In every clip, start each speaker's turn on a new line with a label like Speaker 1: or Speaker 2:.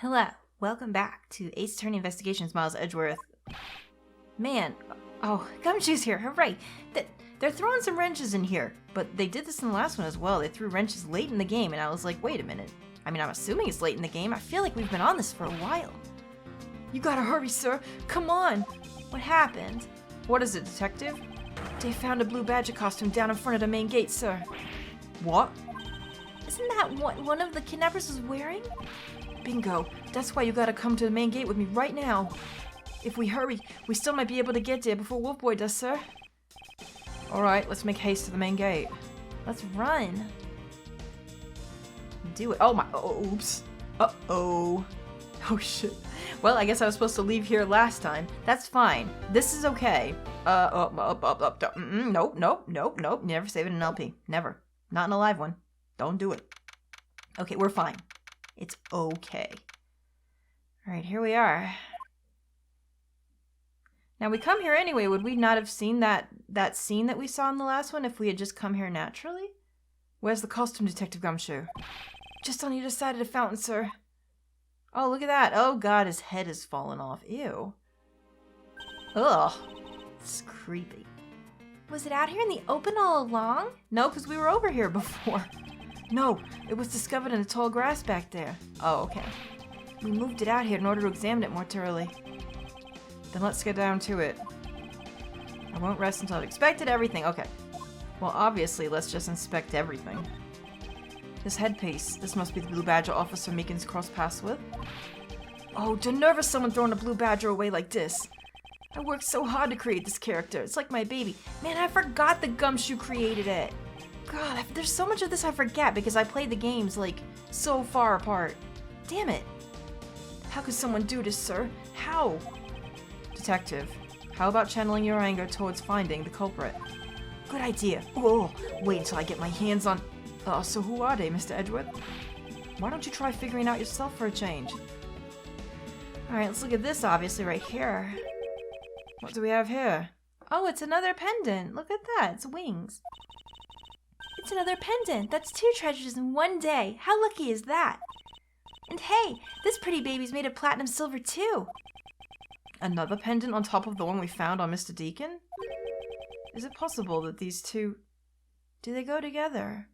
Speaker 1: Hello, welcome back to Ace Attorney Investigations, Miles Edgeworth. Man, Gumshoe's here, hooray! They're throwing some wrenches in here, but they did this in the last one as well. They threw wrenches late in the game, and I was like, wait a minute. I mean, I'm assuming it's late in the game. I feel like we've been on this for a while. You gotta hurry, sir. Come on. What happened? What is it, detective? They found a blue badger costume down in front of the main gate, sir. What? Isn't that what one of the kidnappers was wearing? Bingo. That's why you gotta come to the main gate with me right now. If we hurry, we still might be able to get there before Wolfboy does, sir. Alright, let's make haste to the main gate. Let's run. Do it. Oh my, oops. Uh-oh. Oh shit. Well, I guess I was supposed to leave here last time. That's fine. This is okay. Nope. Never save it in an LP. Never. Not in a live one. Don't do it. Okay, we're fine. It's okay. Alright, here we are. Now, we come here anyway. Would we not have seen that scene that we saw in the last one if we had just come here naturally? Where's the costume, Detective Gumshoe? Just on either side of the fountain, sir. Oh, look at that. Oh, God, his head has fallen off. Ew. Ugh. It's creepy. Was it out here in the open all along? No, because we were over here before. No, it was discovered in the tall grass back there. Oh, okay. We moved it out here in order to examine it more thoroughly. Then let's get down to it. I won't rest until I've inspected everything. Okay. Well, obviously, let's just inspect everything. This headpiece. This must be the Blue Badger Officer Meekins crossed paths with. Oh, the nerve of someone throwing a Blue Badger away like this. I worked so hard to create this character. It's like my baby. Man, I forgot the Gumshoe created it. God, there's so much of this I forget because I played the games, like, so far apart. Damn it. How could someone do this, sir? How? Detective, how about channeling your anger towards finding the culprit? Good idea. Oh, wait until I get my hands on... so who are they, Mr. Edgeworth? Why don't you try figuring out yourself for a change? Alright, let's look at this, obviously, right here. What do we have here? Oh, it's another pendant. Look at that. It's wings. It's another pendant. That's 2 treasures in one day. How lucky is that? And hey, this pretty baby's made of platinum silver too. Another pendant on top of the one we found on Mr. Deacon? Is it possible that these two... Do they go together?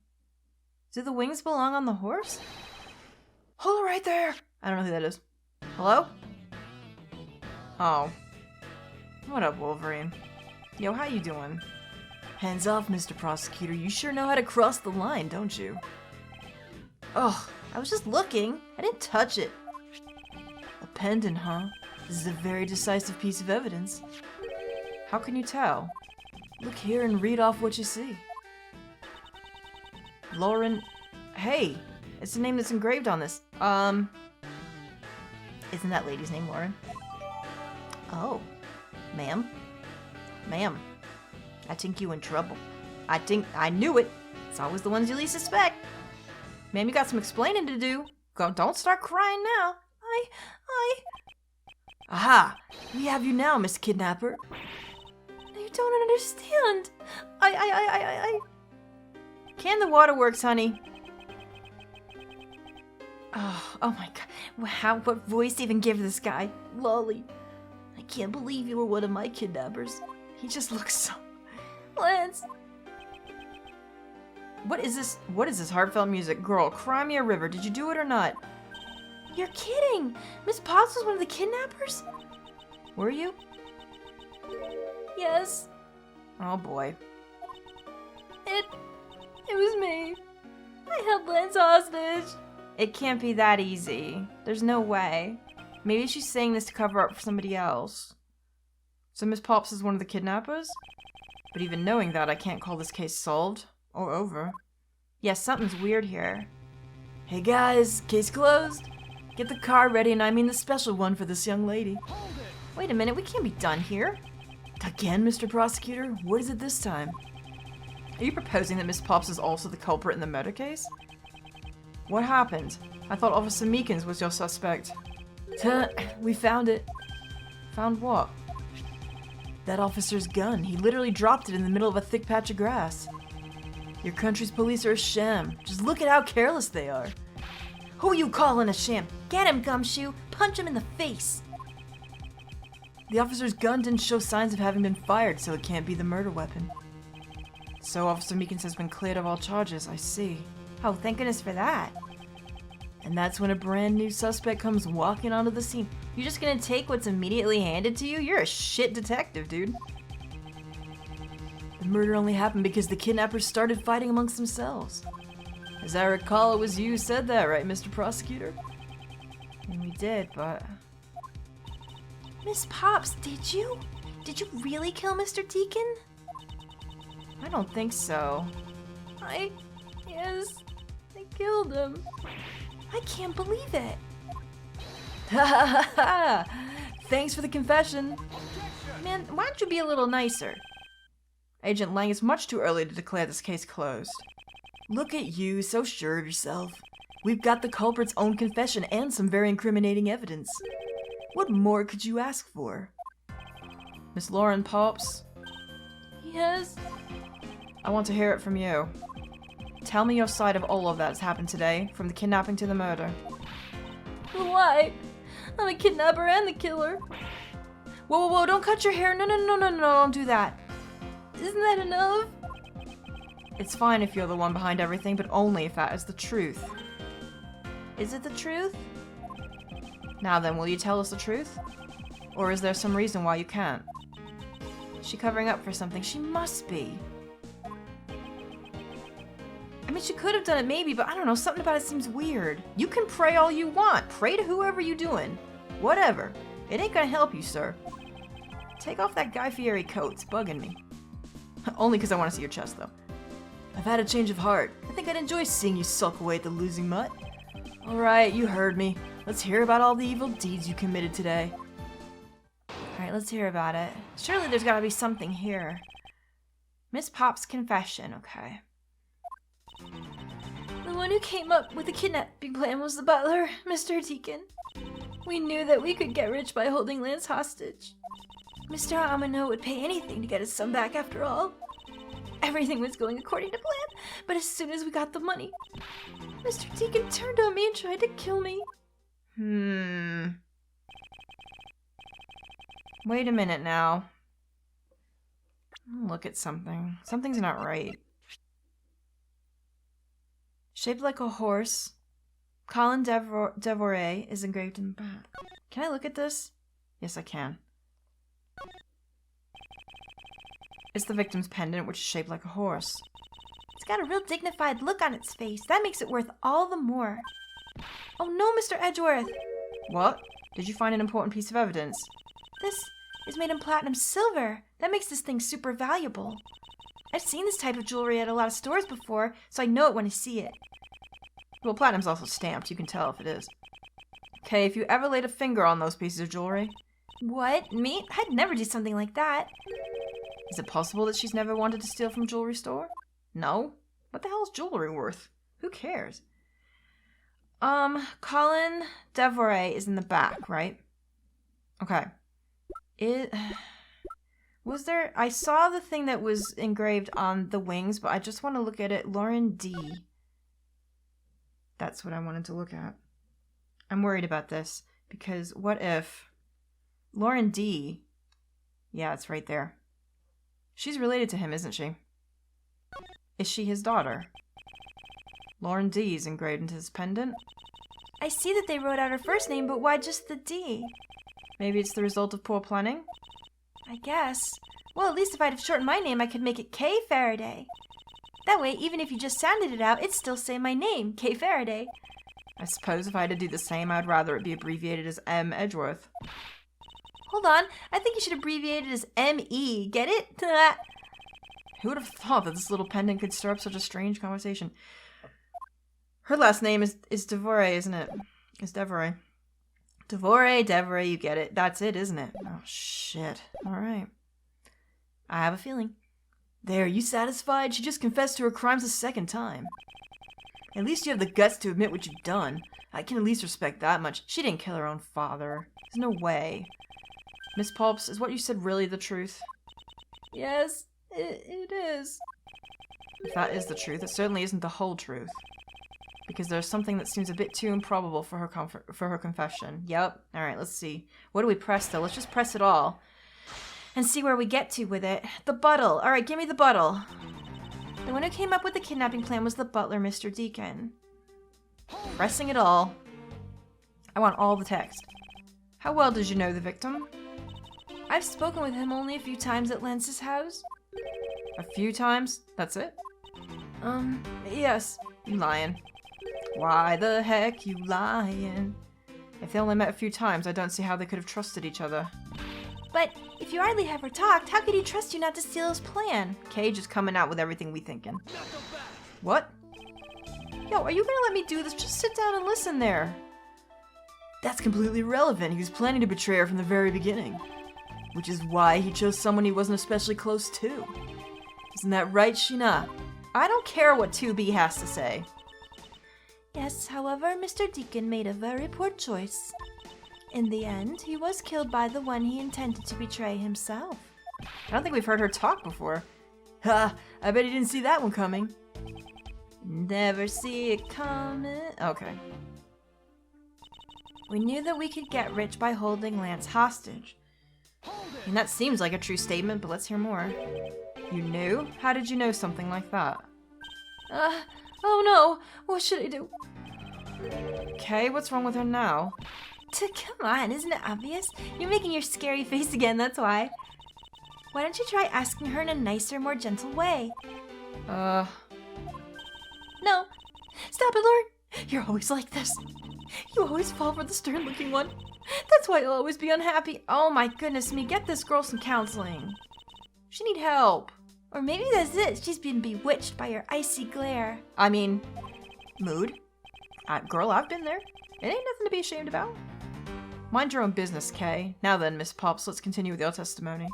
Speaker 1: Do the wings belong on the horse? Hold it right there! I don't know who that is. Hello? Oh. What up, Wolverine? Yo, how you doing? Hands off, Mr. Prosecutor. You sure know how to cross the line, don't you? Ugh, I was just looking. I didn't touch it. A pendant, huh? This is a very decisive piece of evidence. How can you tell? Look here and read off what you see. Lauren... Hey! It's the name that's engraved on this. Isn't that lady's name Lauren? Oh. Ma'am? Ma'am. I think you in trouble. I knew it. It's always the ones you least suspect. Ma'am, you got some explaining to do. Don't start crying now. Aha! We have you now, Miss Kidnapper. You don't understand. Can the waterworks, honey. Oh my god. What voice to even give this guy? Lolly. I can't believe you were one of my kidnappers. He just looks so... Lance! What is this? What is this heartfelt music? Girl, cry me a river. Did you do it or not? You're kidding! Miss Potts was one of the kidnappers? Were you? Yes. Oh boy. It was me. I held Lance hostage. It can't be that easy. There's no way. Maybe she's saying this to cover up for somebody else. So Miss Pops is one of the kidnappers? But even knowing that, I can't call this case solved. Or over. Yes, something's weird here. Hey guys, case closed. Get the car ready, and I mean the special one for this young lady. Wait a minute, we can't be done here. Again, Mr. Prosecutor? What is it this time? Are you proposing that Miss Pops is also the culprit in the murder case? What happened? I thought Officer Meekins was your suspect. We found it. Found what? That officer's gun. He literally dropped it in the middle of a thick patch of grass. Your country's police are a sham. Just look at how careless they are. Who you calling a sham? Get him, Gumshoe! Punch him in the face! The officer's gun didn't show signs of having been fired, so it can't be the murder weapon. So Officer Meekins has been cleared of all charges, I see. Oh, thank goodness for that. And that's when a brand new suspect comes walking onto the scene. You're just gonna take what's immediately handed to you? You're a shit detective, dude. The murder only happened because the kidnappers started fighting amongst themselves. As I recall, it was you who said that, right, Mr. Prosecutor? And we did, but...
Speaker 2: Miss Pops, did you? Did you really kill Mr. Deacon?
Speaker 1: I don't think so.
Speaker 2: Yes, I killed him. I can't believe it.
Speaker 1: Ha ha ha! Thanks for the confession. Man, why don't you be a little nicer? Agent Lang, it's much too early to declare this case closed. Look at you, so sure of yourself. We've got the culprit's own confession and some very incriminating evidence. What more could you ask for? Miss Lauren Pops?
Speaker 2: Yes?
Speaker 1: I want to hear it from you. Tell me your side of all of that's happened today, from the kidnapping to the murder.
Speaker 2: Why? I'm a kidnapper and the killer.
Speaker 1: Whoa, whoa, whoa, don't cut your hair. No, don't do that.
Speaker 2: Isn't that enough?
Speaker 1: It's fine if you're the one behind everything, but only if that is the truth.
Speaker 2: Is it the truth?
Speaker 1: Now then, will you tell us the truth? Or is there some reason why you can't? Is she covering up for something? She must be. I mean, she could have done it maybe, but I don't know, something about it seems weird. You can pray all you want. Pray to whoever you doing. Whatever. It ain't gonna help you, sir. Take off that Guy Fieri coat. It's bugging me. Only because I want to see your chest, though. I've had a change of heart. I think I'd enjoy seeing you sulk away at the losing mutt. Alright, you heard me. Let's hear about all the evil deeds you committed today. Alright, let's hear about it. Surely there's gotta be something here. Miss Pop's confession, okay.
Speaker 2: The one who came up with the kidnapping plan was the butler, Mr. Deacon. We knew that we could get rich by holding Lance hostage. Mr. Amano would pay anything to get his son back after all. Everything was going according to plan, but as soon as we got the money, Mr. Deacon turned on me and tried to kill me.
Speaker 1: Wait a minute now. Look at something. Something's not right. Shaped like a horse. Colin Devoret is engraved in the back. Can I look at this? Yes, I can. It's the victim's pendant, which is shaped like a horse.
Speaker 2: It's got a real dignified look on its face. That makes it worth all the more. Oh no, Mr. Edgeworth!
Speaker 1: What? Did you find an important piece of evidence?
Speaker 2: This is made in platinum silver. That makes this thing super valuable. I've seen this type of jewelry at a lot of stores before, so I know it when I see it.
Speaker 1: Well, platinum's also stamped. You can tell if it is. Okay, if you ever laid a finger on those pieces of jewelry...
Speaker 2: What? Me? I'd never do something like that.
Speaker 1: Is it possible that she's never wanted to steal from a jewelry store? No? What the hell is jewelry worth? Who cares? Colin Devoret is in the back, right? Okay. Was there... I saw the thing that was engraved on the wings, but I just want to look at it. Lauren D. That's what I wanted to look at. I'm worried about this, because what if... Lauren D. Yeah, it's right there. She's related to him, isn't she? Is she his daughter? Lauren D is engraved into his pendant.
Speaker 2: I see that they wrote out her first name, but why just the D?
Speaker 1: Maybe it's the result of poor planning?
Speaker 2: I guess. Well, at least if I'd have shortened my name, I could make it K. Faraday. That way, even if you just sounded it out, it'd still say my name, K. Faraday.
Speaker 1: I suppose if I had to do the same, I'd rather it be abbreviated as M. Edgeworth.
Speaker 2: Hold on, I think you should abbreviate it as M.E. Get it?
Speaker 1: Who would have thought that this little pendant could stir up such a strange conversation? Her last name is Devoret, isn't it? It's Devoret. Devoret, you get it. That's it, isn't it? Oh, shit. Alright. I have a feeling. There, you satisfied? She just confessed to her crimes a second time. At least you have the guts to admit what you've done. I can at least respect that much. She didn't kill her own father. There's no way. Miss Pulps, is what you said really the truth?
Speaker 2: Yes, it is.
Speaker 1: If that is the truth, it certainly isn't the whole truth. Because there's something that seems a bit too improbable for her confession. Yep. Alright, let's see. What do we press, though? Let's just press it all. And see where we get to with it. The buttle. Alright, give me the buttle. The one who came up with the kidnapping plan was the butler, Mr. Deacon. Pressing it all. I want all the text. How well did you know the victim?
Speaker 2: I've spoken with him only a few times at Lance's house.
Speaker 1: A few times? That's it?
Speaker 2: Yes.
Speaker 1: You lying. Why the heck you lying? If they only met a few times, I don't see how they could have trusted each other.
Speaker 2: But if you hardly ever talked, how could he trust you not to steal his plan?
Speaker 1: Cage is coming out with everything we thinking. What? Yo, are you gonna let me do this? Just sit down and listen there. That's completely irrelevant. He was planning to betray her from the very beginning. Which is why he chose someone he wasn't especially close to. Isn't that right, Sheena? I don't care what 2B has to say.
Speaker 2: Yes, however, Mr. Deacon made a very poor choice. In the end, he was killed by the one he intended to betray himself.
Speaker 1: I don't think we've heard her talk before. Ha! I bet he didn't see that one coming. Never see it coming. Okay.
Speaker 2: We knew that we could get rich by holding Lance hostage.
Speaker 1: And that seems like a true statement, but let's hear more. You knew? How did you know something like that?
Speaker 2: Oh no! What should I do?
Speaker 1: Okay, what's wrong with her now?
Speaker 2: Come on, isn't it obvious? You're making your scary face again, that's why. Why don't you try asking her in a nicer, more gentle way? No. Stop it, Lord! You're always like this. You always fall for the stern-looking one. That's why you'll always be unhappy.
Speaker 1: Oh my goodness me, get this girl some counseling. She need help.
Speaker 2: Or maybe that's it. She's been bewitched by your icy glare.
Speaker 1: I mean, mood. Girl, I've been there. It ain't nothing to be ashamed about. Mind your own business, Kay. Now then, Miss Pops, let's continue with your testimony.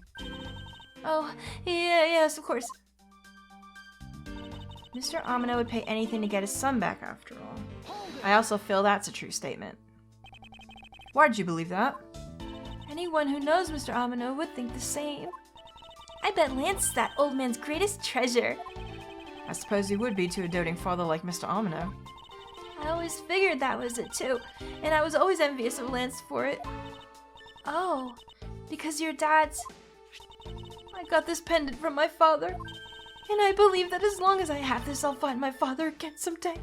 Speaker 2: Oh, yes, of course.
Speaker 1: Mr. Amino would pay anything to get his son back, after all. I also feel that's a true statement. Why'd you believe that?
Speaker 2: Anyone who knows Mr. Amino would think the same. I bet Lance is that old man's greatest treasure.
Speaker 1: I suppose he would be to a doting father like Mr. Amino.
Speaker 2: I always figured that was it too, and I was always envious of Lance for it. Oh, because your dad's... I got this pendant from my father, and I believe that as long as I have this, I'll find my father again someday.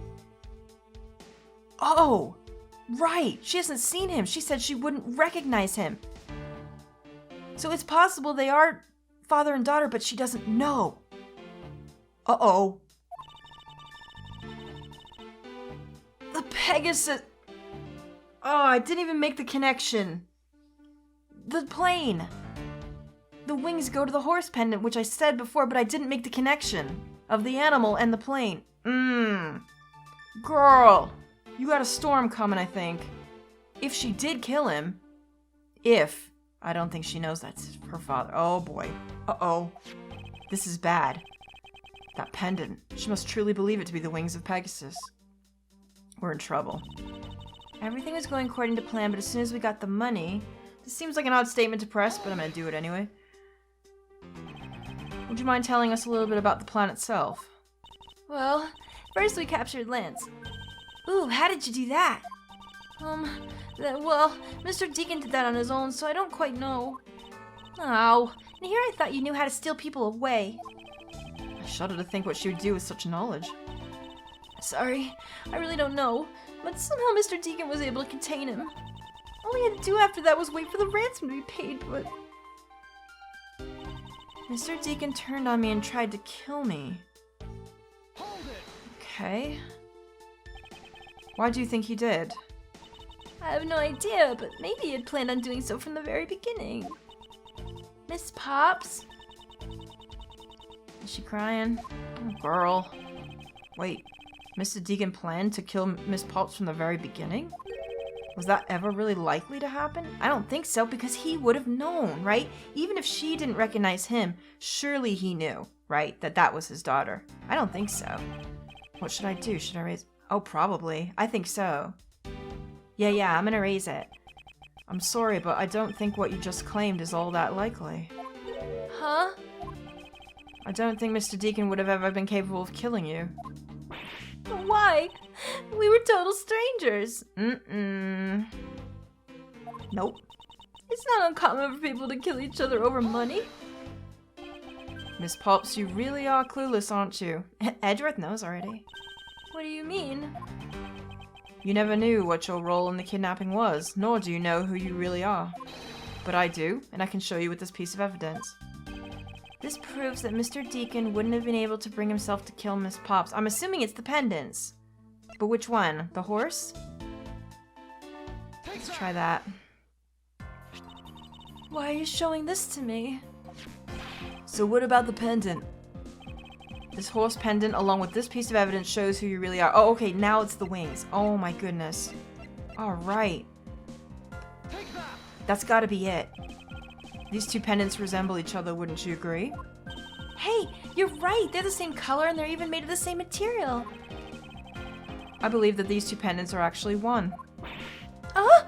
Speaker 1: Oh, right! She hasn't seen him. She said she wouldn't recognize him. So it's possible they are father and daughter, but she doesn't know. Uh-oh. The Pegasus... Oh, I didn't even make the connection. The plane. The wings go to the horse pendant, which I said before, but I didn't make the connection of the animal and the plane. Girl, you got a storm coming, I think. If she did kill him, I don't think she knows that's her father. Oh boy. Uh-oh. This is bad. That pendant. She must truly believe it to be the wings of Pegasus. We're in trouble. Everything was going according to plan, but as soon as we got the money... This seems like an odd statement to press, but I'm gonna do it anyway. Would you mind telling us a little bit about the plan itself?
Speaker 2: Well, first we captured Lance. Ooh, how did you do that? Well, Mr. Deacon did that on his own, so I don't quite know. Oh, and here I thought you knew how to steal people away.
Speaker 1: I shudder to think what she would do with such knowledge.
Speaker 2: Sorry, I really don't know, but somehow Mr. Deacon was able to contain him. All he had to do after that was wait for the ransom to be paid, but...
Speaker 1: Mr. Deacon turned on me and tried to kill me. Okay. Why do you think he did?
Speaker 2: I have no idea, but maybe he had planned on doing so from the very beginning. Miss Pops?
Speaker 1: Is she crying? Oh, girl. Wait, Mr. Deacon planned to kill Miss Pops from the very beginning? Was that ever really likely to happen? I don't think so, because he would have known, right? Even if she didn't recognize him, surely he knew, right? That was his daughter. I don't think so. What should I do? Should I raise... Oh, probably. I think so. Yeah, I'm gonna raise it. I'm sorry, but I don't think what you just claimed is all that likely.
Speaker 2: Huh?
Speaker 1: I don't think Mr. Deacon would have ever been capable of killing you.
Speaker 2: Why? We were total strangers.
Speaker 1: Nope.
Speaker 2: It's not uncommon for people to kill each other over money.
Speaker 1: Miss Pops, you really are clueless, aren't you? Edgeworth knows already.
Speaker 2: What do you mean?
Speaker 1: You never knew what your role in the kidnapping was, nor do you know who you really are. But I do, and I can show you with this piece of evidence. This proves that Mr. Deacon wouldn't have been able to bring himself to kill Miss Pops. I'm assuming it's the pendants. But which one? The horse? Let's try that.
Speaker 2: Why are you showing this to me?
Speaker 1: So what about the pendant? This horse pendant, along with this piece of evidence, shows who you really are. Oh, okay, now it's the wings. Oh my goodness. Alright. That's gotta be it. These two pendants resemble each other, wouldn't you agree?
Speaker 2: Hey, you're right. They're the same color and they're even made of the same material.
Speaker 1: I believe that these two pendants are actually one.
Speaker 2: Ah!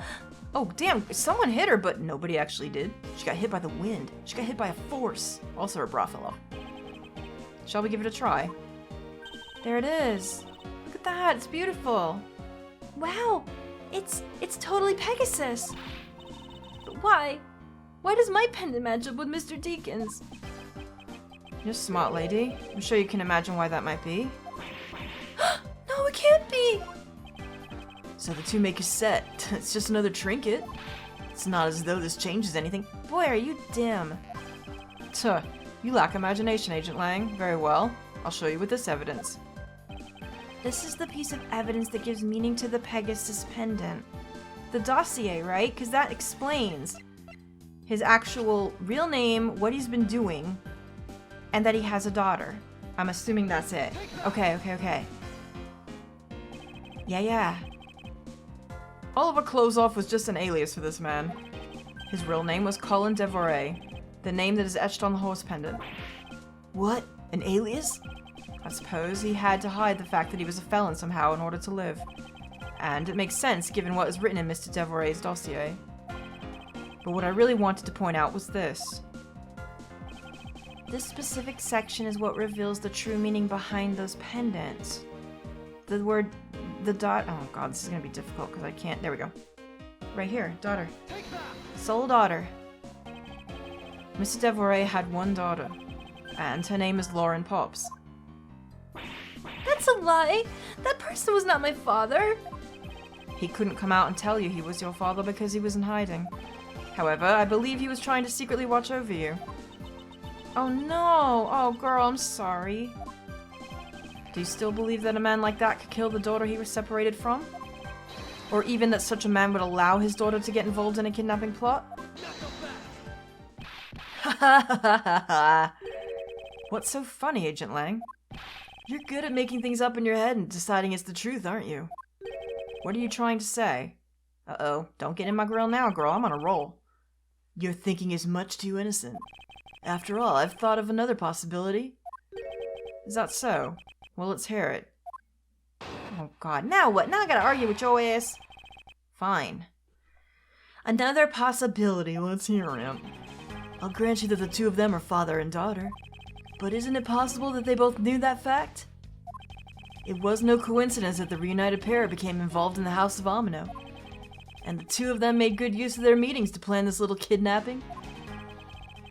Speaker 1: Oh, damn, someone hit her, but nobody actually did. She got hit by the wind. She got hit by a force. Also a bra fell off. Shall we give it a try? There it is. Look at that, it's beautiful.
Speaker 2: Wow, it's totally Pegasus. But why? Why does my pendant match up with Mr. Deacon's?
Speaker 1: You're smart, lady. I'm sure you can imagine why that might be.
Speaker 2: No, it can't be!
Speaker 1: So the two make a set. It's just another trinket. It's not as though this changes anything. Boy, are you dim. Tuh, you lack imagination, Agent Lang. Very well. I'll show you with this evidence. This is the piece of evidence that gives meaning to the Pegasus pendant. The dossier, right? Because that explains his actual real name, what he's been doing, and that he has a daughter. I'm assuming that's it. Okay. Yeah. Oliver Closeoff was just an alias for this man. His real name was Colin Devoret, the name that is etched on the horse pendant. What? An alias? I suppose he had to hide the fact that he was a felon somehow in order to live. And it makes sense given what is written in Mr. Devoret's dossier. But what I really wanted to point out was this. This specific section is what reveals the true meaning behind those pendants. The word, oh god, this is gonna be difficult because I can't, there we go. Right here, daughter. Sole daughter. Mr. Devoret had one daughter, and her name is Lauren Pops.
Speaker 2: That's a lie! That person was not my father!
Speaker 1: He couldn't come out and tell you he was your father because he was in hiding. However, I believe he was trying to secretly watch over you. Oh no! Oh girl, I'm sorry. Do you still believe that a man like that could kill the daughter he was separated from? Or even that such a man would allow his daughter to get involved in a kidnapping plot? Ha ha ha ha ha! What's so funny, Agent Lang? You're good at making things up in your head and deciding it's the truth, aren't you? What are you trying to say? Uh-oh, don't get in my grill now, girl. I'm on a roll. Your thinking is much too innocent. After all, I've thought of another possibility. Is that so? Well, let's hear it. Oh god, now what? Now I gotta argue with your ass? Fine. Another possibility, let's hear it. I'll grant you that the two of them are father and daughter. But isn't it possible that they both knew that fact? It was no coincidence that the reunited pair became involved in the House of Amino. And the two of them made good use of their meetings to plan this little kidnapping.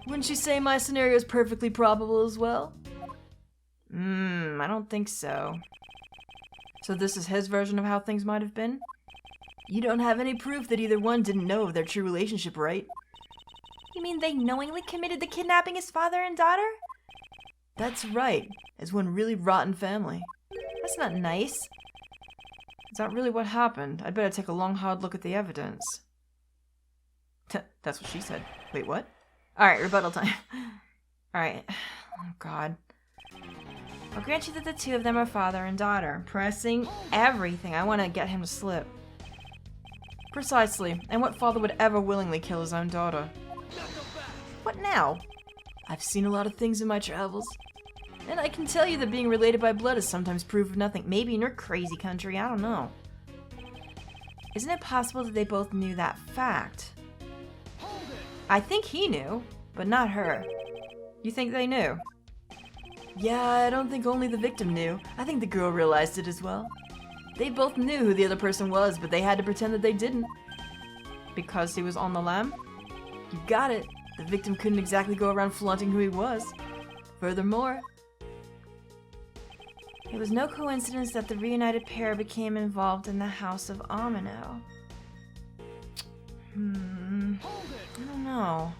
Speaker 1: Wouldn't you say my scenario is perfectly probable as well? I don't think so. So this is his version of how things might have been? You don't have any proof that either one didn't know of their true relationship, right?
Speaker 2: You mean they knowingly committed the kidnapping as father and daughter?
Speaker 1: That's right, as one really rotten family. That's not nice. Is that really what happened? I'd better take a long, hard look at the evidence. That's what she said. Wait, what? Alright, rebuttal time. Alright. Oh, God. I'll grant you that the two of them are father and daughter. Pressing everything. I want to get him to slip. Precisely. And what father would ever willingly kill his own daughter? What now? I've seen a lot of things in my travels. And I can tell you that being related by blood is sometimes proof of nothing. Maybe in your crazy country, I don't know. Isn't it possible that they both knew that fact? I think he knew, but not her. You think they knew? Yeah, I don't think only the victim knew. I think the girl realized it as well. They both knew who the other person was, but they had to pretend that they didn't. Because he was on the lam? You got it. The victim couldn't exactly go around flaunting who he was. Furthermore, it was no coincidence that the reunited pair became involved in the House of Amino. I don't know.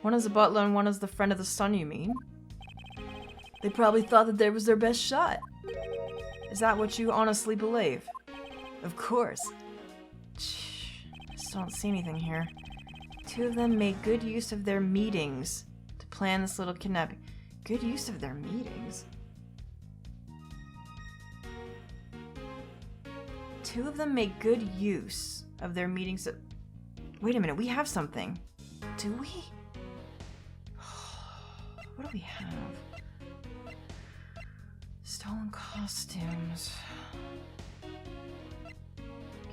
Speaker 1: One is a butler and one is the friend of the son, you mean? They probably thought that there was their best shot. Is that what you honestly believe? Of course. I just don't see anything here. Two of them made good use of their meetings to plan this little kidnapping. Good use of their meetings? Two of them made good use of their meetings. Wait a minute, we have something. Do we? What do we have? Stolen costumes.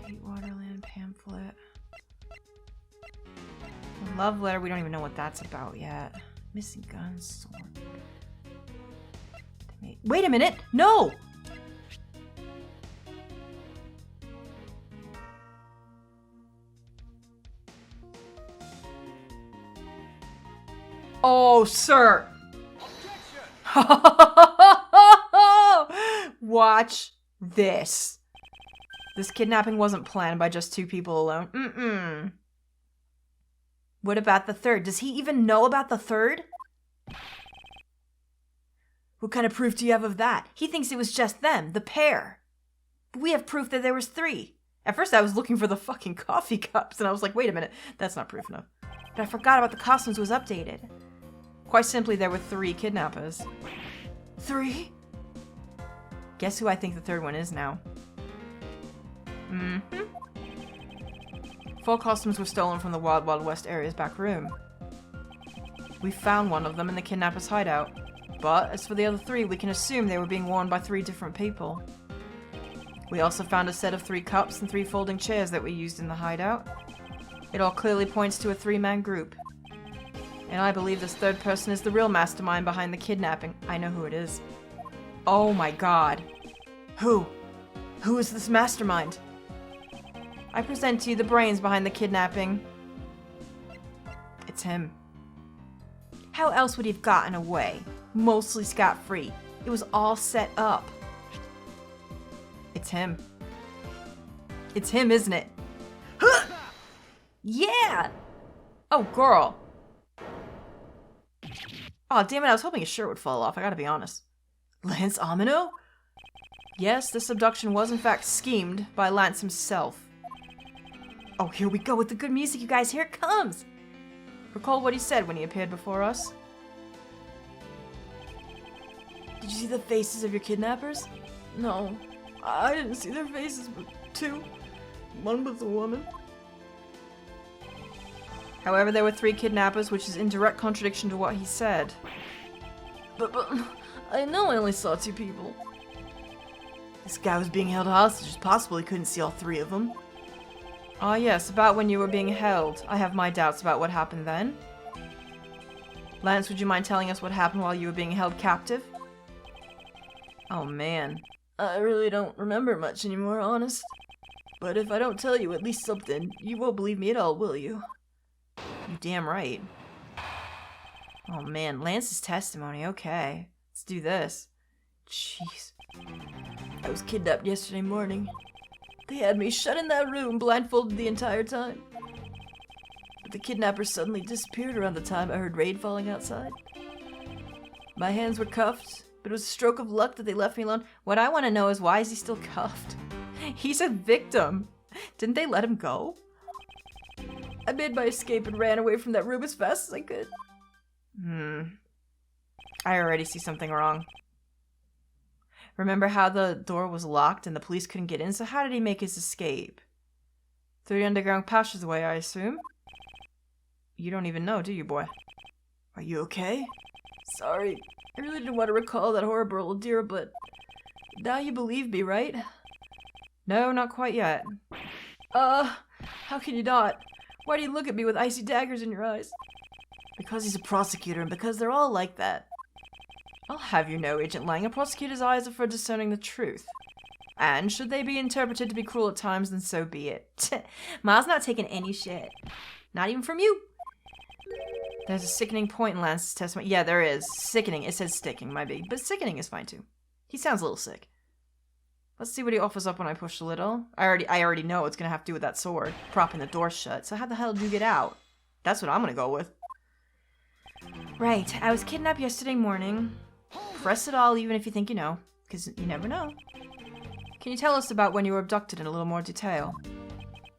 Speaker 1: Kate Waterland pamphlet. The love letter, we don't even know what that's about yet. Missing guns, sword. Wait a minute! No! Oh, sir! Watch this. This kidnapping wasn't planned by just two people alone. What about the third? Does he even know about the third? What kind of proof do you have of that? He thinks it was just them, the pair. But we have proof that there was three. At first I was looking for the fucking coffee cups, and I was like, wait a minute, that's not proof enough. But I forgot about the costumes was updated. Quite simply, there were 3 kidnappers. 3? Guess who I think the third one is now? 4 costumes were stolen from the Wild Wild West area's back room. We found one of them in the kidnapper's hideout. But as for the other 3, we can assume they were being worn by 3 different people. We also found a set of 3 cups and 3 folding chairs that we used in the hideout. It all clearly points to a 3-man group. And I believe this third person is the real mastermind behind the kidnapping. I know who it is. Oh my god. Who? Who is this mastermind? I present to you the brains behind the kidnapping. It's him. How else would he have gotten away? Mostly scot-free. It was all set up. It's him. It's him, isn't it? Yeah! Oh, girl. Oh, damn it, I was hoping his shirt would fall off, I gotta be honest. Lance Amino? Yes, this abduction was in fact schemed by Lance himself. Oh, here we go with the good music, you guys, here it comes! Recall what he said when he appeared before us? Did you see the faces of your kidnappers? No, I didn't see their faces, but 2. One was a woman. However, there were 3 kidnappers, which is in direct contradiction to what he said. But I know I only saw 2 people. This guy was being held hostage. It's possible he couldn't see all 3 of them. Ah, yes, about when you were being held. I have my doubts about what happened then. Lance, would you mind telling us what happened while you were being held captive? Oh, man. I really don't remember much anymore, honest. But if I don't tell you at least something, you won't believe me at all, will you? You damn right. Oh man, Lance's testimony, okay. Let's do this. Jeez. I was kidnapped yesterday morning. They had me shut in that room, blindfolded the entire time. But the kidnapper suddenly disappeared around the time I heard rain falling outside. My hands were cuffed, but it was a stroke of luck that they left me alone. What I want to know is, why is he still cuffed? He's a victim. Didn't they let him go? I made my escape and ran away from that room as fast as I could. I already see something wrong. Remember how the door was locked and the police couldn't get in? So how did he make his escape? Through the underground passageway, I assume? You don't even know, do you, boy? Are you okay? Sorry. I really didn't want to recall that horrible ordeal, but now you believe me, right? No, not quite yet. How can you not? Why do you look at me with icy daggers in your eyes? Because he's a prosecutor and because they're all like that. I'll have you know, Agent Lang, a prosecutor's eyes are for discerning the truth. And should they be interpreted to be cruel at times, then so be it.
Speaker 2: Ma's not taking any shit. Not even from you.
Speaker 1: There's a sickening point in Lance's testimony. Yeah, there is. Sickening. It says sticking, might be. But sickening is fine too. He sounds a little sick. Let's see what he offers up when I push the little. I already know it's gonna have to do with that sword. Propping the door shut. So how the hell did you get out? That's what I'm gonna go with.
Speaker 2: Right. I was kidnapped yesterday morning.
Speaker 1: Press it all even if you think you know. Because you never know. Can you tell us about when you were abducted in a little more detail?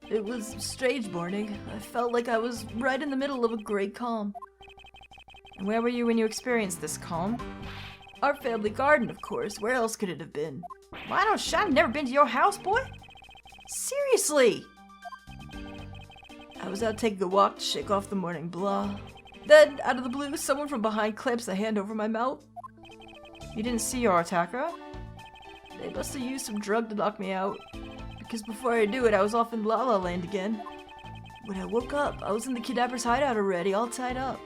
Speaker 2: It was a strange morning. I felt like I was right in the middle of a great calm.
Speaker 1: And where were you when you experienced this calm?
Speaker 2: Our family garden, of course. Where else could it have been?
Speaker 1: Well, I've never been to your house, boy. Seriously.
Speaker 2: I was out taking a walk to shake off the morning blah. Then, out of the blue, someone from behind claps a hand over my mouth.
Speaker 1: You didn't see your attacker?
Speaker 2: They must have used some drug to knock me out. Because before I knew it, I was off in La La Land again. When I woke up, I was in the kidnapper's hideout already, all tied up.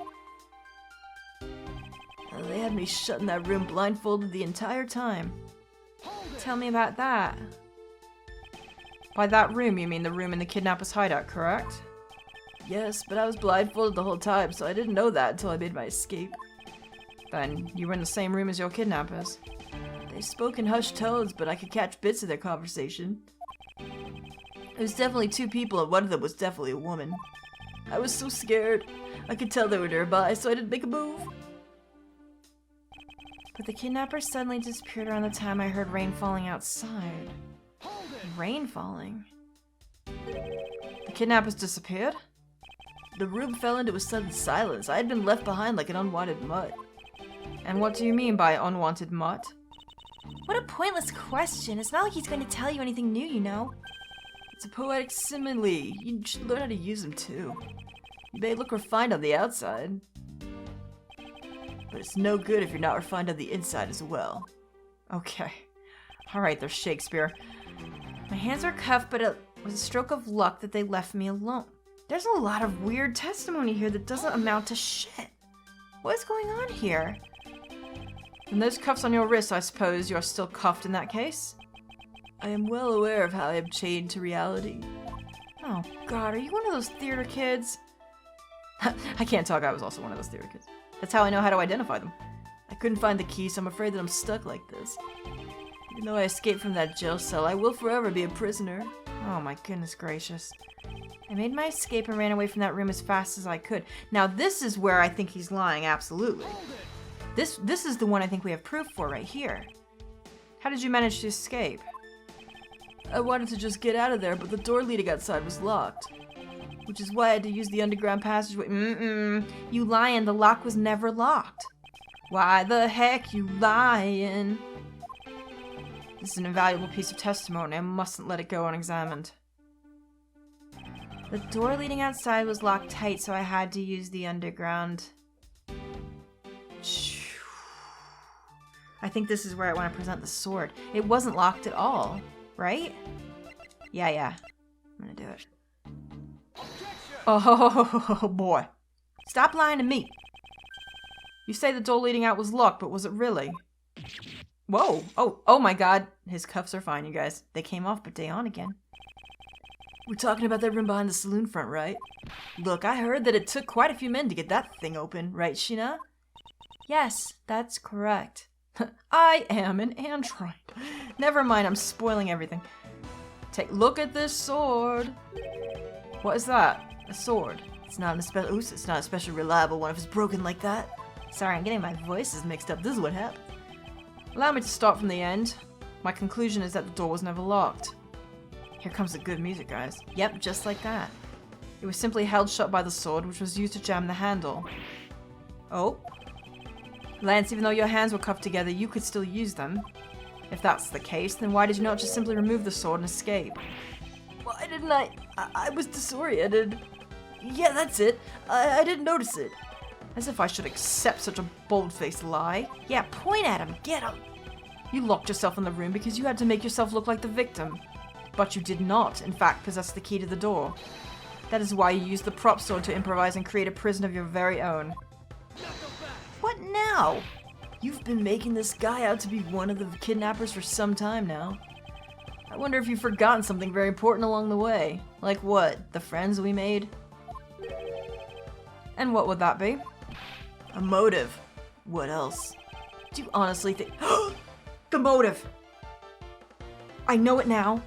Speaker 2: They had me shut in that room blindfolded the entire time.
Speaker 1: Tell me about that. By that room, you mean the room in the kidnapper's hideout, correct?
Speaker 2: Yes, but I was blindfolded the whole time, so I didn't know that until I made my escape.
Speaker 1: Then you were in the same room as your kidnappers.
Speaker 2: They spoke in hushed tones, but I could catch bits of their conversation. It was definitely two people, and one of them was definitely a woman. I was so scared. I could tell they were nearby, so I didn't make a move.
Speaker 1: But the kidnapper suddenly disappeared around the time I heard rain falling outside. Rain falling? The kidnappers disappeared?
Speaker 2: The room fell into a sudden silence. I had been left behind like an unwanted mutt.
Speaker 1: And what do you mean by unwanted mutt?
Speaker 2: What a pointless question. It's not like he's going to tell you anything new, you know. It's a poetic simile. You should learn how to use them too. You may look refined on the outside, but it's no good if you're not refined on the inside as well.
Speaker 1: Okay. Alright, there's Shakespeare. My hands are cuffed, but it was a stroke of luck that they left me alone. There's a lot of weird testimony here that doesn't amount to shit. What's going on here? And those cuffs on your wrists, I suppose you're still cuffed in that case?
Speaker 2: I am well aware of how I am chained to reality.
Speaker 1: Oh god, are you one of those theater kids? I can't talk, I was also one of those theater kids. That's how I know how to identify them.
Speaker 2: I couldn't find the key, so I'm afraid that I'm stuck like this. Even though I escaped from that jail cell, I will forever be a prisoner.
Speaker 1: Oh my goodness gracious. I made my escape and ran away from that room as fast as I could. Now this is where I think he's lying, absolutely. This is the one I think we have proof for right here. How did you manage to escape?
Speaker 2: I wanted to just get out of there, but the door leading outside was locked. Which is why I had to use the underground passageway.
Speaker 1: You lying, the lock was never locked. Why the heck you lying? This is an invaluable piece of testimony. I mustn't let it go unexamined. The door leading outside was locked tight, so I had to use the underground. I think this is where I want to present the sword. It wasn't locked at all, right? Yeah. I'm gonna do it. Oh boy. Stop lying to me. You say the door leading out was locked, but was it really? Whoa. Oh my god. His cuffs are fine, you guys. They came off, but they on again.
Speaker 2: We're talking about that room behind the saloon front, right? Look, I heard that it took quite a few men to get that thing open, right, Sheena?
Speaker 1: Yes, that's correct. I am an android. Never mind, I'm spoiling everything. Look at this sword. What is that? A sword.
Speaker 2: It's not a special reliable one if it's broken like that.
Speaker 1: Sorry, I'm getting my voices mixed up. This is what happened. Allow me to start from the end. My conclusion is that the door was never locked. Here comes the good music, guys. Yep, just like that. It was simply held shut by the sword, which was used to jam the handle. Oh. Lance, even though your hands were cuffed together, you could still use them. If that's the case, then why did you not just simply remove the sword and escape?
Speaker 2: Why didn't I was disoriented. Yeah, that's it. I didn't notice it.
Speaker 1: As if I should accept such a bold-faced lie. Yeah, point at him. Get him. You locked yourself in the room because you had to make yourself look like the victim. But you did not, in fact, possess the key to the door. That is why you used the prop sword to improvise and create a prison of your very own. What now? You've been making this guy out to be one of the kidnappers for some time now. I wonder if you've forgotten something very important along the way. Like what? The friends we made? And what would that be? A motive. What else? Do you honestly think— the motive! I know it now.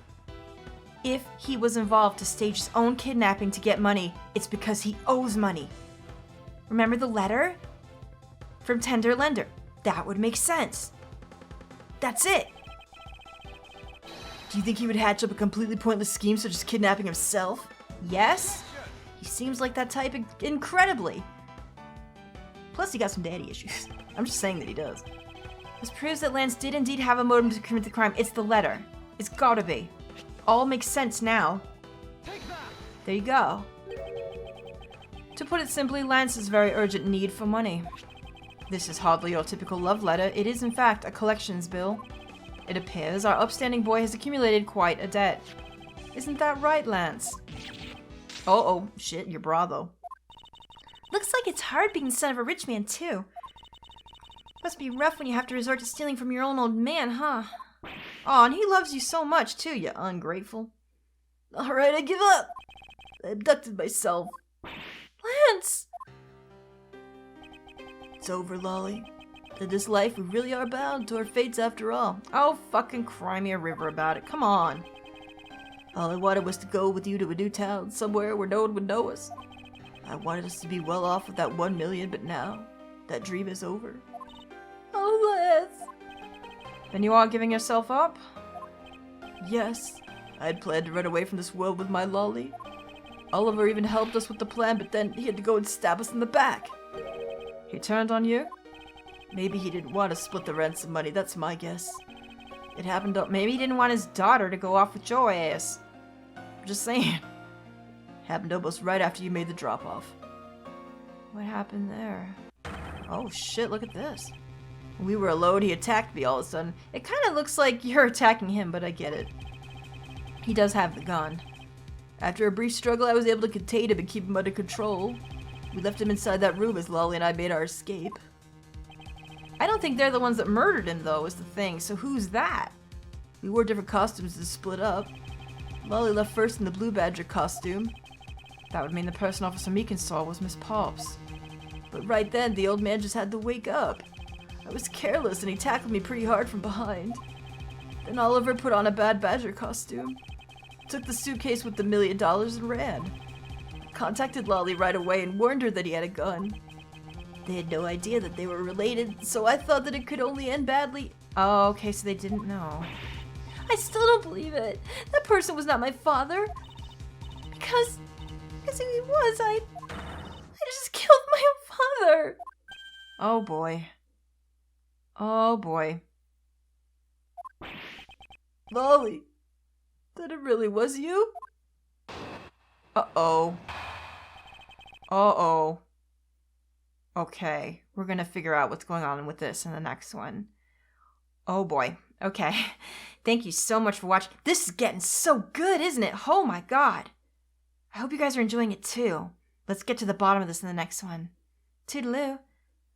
Speaker 1: If he was involved to stage his own kidnapping to get money, it's because he owes money. Remember the letter? From Tender Lender. That would make sense. That's it. Do you think he would hatch up a completely pointless scheme such as kidnapping himself? Yes. He seems like that type incredibly. Plus he got some daddy issues. I'm just saying that he does. This proves that Lance did indeed have a motive to commit the crime. It's the letter. It's gotta be. All makes sense now. There you go. To put it simply, Lance's very urgent need for money. This is hardly your typical love letter. It is in fact a collections bill. It appears our upstanding boy has accumulated quite a debt. Isn't that right, Lance? Oh, shit, your bra though.
Speaker 2: Looks like it's hard being the son of a rich man, too. Must be rough when you have to resort to stealing from your own old man, huh?
Speaker 1: Aw, and he loves you so much, too, you ungrateful.
Speaker 2: Alright, I give up.
Speaker 1: I abducted myself.
Speaker 2: Lance!
Speaker 1: It's over, Lolly. In this life, we really are bound to our fates after all. Oh, fucking cry me a river about it. Come on. All I wanted was to go with you to a new town, somewhere where no one would know us. I wanted us to be well off with that 1 million, but now, that dream is over.
Speaker 2: Oh, Lance.
Speaker 1: Then you are giving yourself up? Yes. I had planned to run away from this world with my Lolly. Oliver even helped us with the plan, but then he had to go and stab us in the back. He turned on you? Maybe he didn't want to split the ransom money, that's my guess. It happened up— maybe he didn't want his daughter to go off with your ass. I'm just saying. Happened almost right after you made the drop-off. What happened there? Oh shit, look at this. When we were alone, he attacked me all of a sudden. It kind of looks like you're attacking him, but I get it. He does have the gun. After a brief struggle, I was able to contain him and keep him under control. We left him inside that room as Lolly and I made our escape. I don't think they're the ones that murdered him, though, is the thing. So who's that? We wore different costumes to split up. Lolly left first in the Blue Badger costume. That would mean the person Officer Meekin saw was Miss Pops. But right then, the old man just had to wake up. I was careless and he tackled me pretty hard from behind. Then Oliver put on a Bad Badger costume. Took the suitcase with the $1 million and ran. Contacted Lolly right away and warned her that he had a gun. They had no idea that they were related, so I thought that it could only end badly. Oh, okay, so they didn't know.
Speaker 2: I still don't believe it. That person was not my father. Because if he was, I just killed my own father.
Speaker 1: Oh boy. Oh boy. Lolly, that it really was you? Uh-oh. Uh-oh. Okay, we're gonna figure out what's going on with this in the next one. Oh boy. Okay. Thank you so much for watching. This is getting so good, isn't it? Oh my god. I hope you guys are enjoying it too. Let's get to the bottom of this in the next one. Toodaloo.